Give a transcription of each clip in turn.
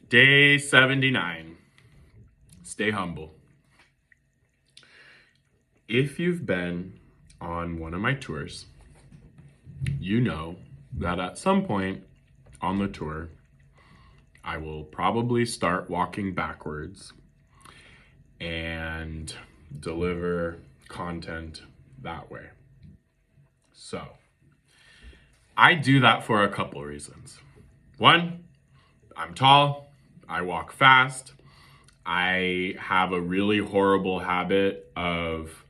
Day 79. Stay humble. If you've been on one of my tours, you know that at some point on the tour, I will probably start walking backwards and deliver content that way. So, I do that for a couple reasons. One, I'm tall, I walk fast, I have a really horrible habit of,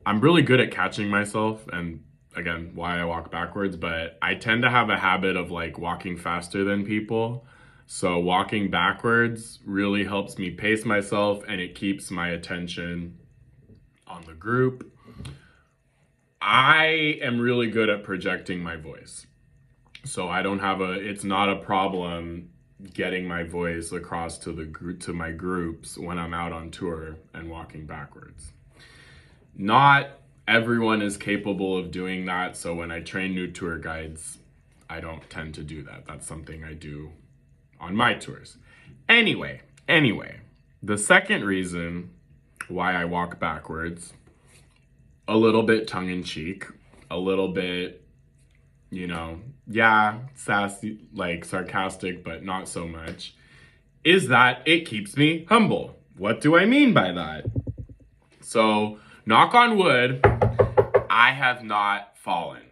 I'm really good at catching myself, and again, why I walk backwards, but I tend to have a habit of like walking faster than people. So walking backwards really helps me pace myself and it keeps my attention on the group. I am really good at projecting my voice. So I don't have it's not a problem getting my voice across to to my groups when I'm out on tour and walking backwards. Not everyone is capable of doing that, so when I train new tour guides, I don't tend to do that. That's something I do on my tours. Anyway, the second reason why I walk backwards, a little bit tongue-in-cheek, a little bit, sassy, like sarcastic, but not so much, is that it keeps me humble. What do I mean by that? So, knock on wood, I have not fallen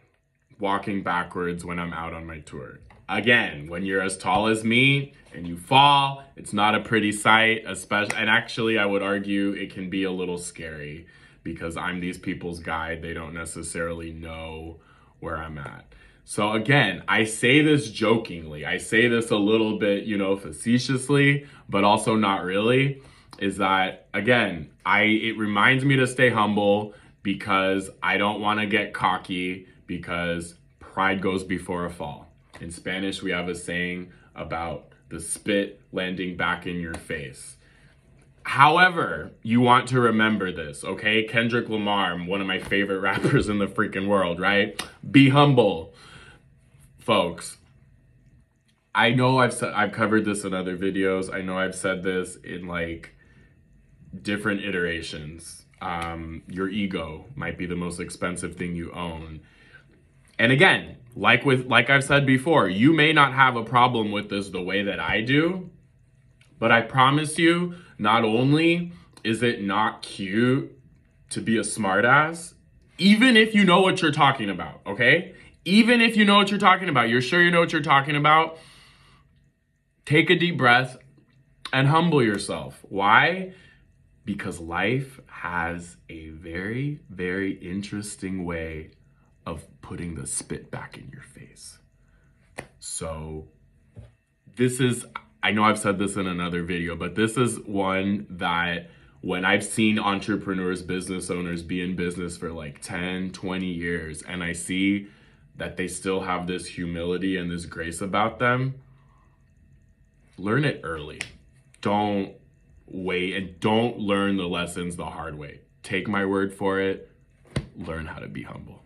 walking backwards when I'm out on my tour. Again, when you're as tall as me and you fall, it's not a pretty sight, and actually I would argue it can be a little scary because I'm these people's guide. They don't necessarily know where I'm at. So again, I say this jokingly. I say this a little bit, facetiously, but also not really, is that, again, it reminds me to stay humble because I don't want to get cocky because pride goes before a fall. In Spanish, we have a saying about the spit landing back in your face. However, you want to remember this, okay? Kendrick Lamar, one of my favorite rappers in the freaking world, right? Be humble, folks. I know I've covered this in other videos. I know I've said this in like different iterations. Your ego might be the most expensive thing you own. And again, like I've said before, you may not have a problem with this the way that I do, but I promise you, not only is it not cute to be a smartass, even if you know what you're talking about, okay? Even if you know what you're talking about, you're sure you know what you're talking about, take a deep breath and humble yourself. Why? Because life has a very, very interesting way of putting the spit back in your face. So I know I've said this in another video, but this is one that when I've seen entrepreneurs, business owners be in business for like 10, 20 years, and I see that they still have this humility and this grace about them, learn it early. Don't wait and don't learn the lessons the hard way. Take my word for it. Learn how to be humble.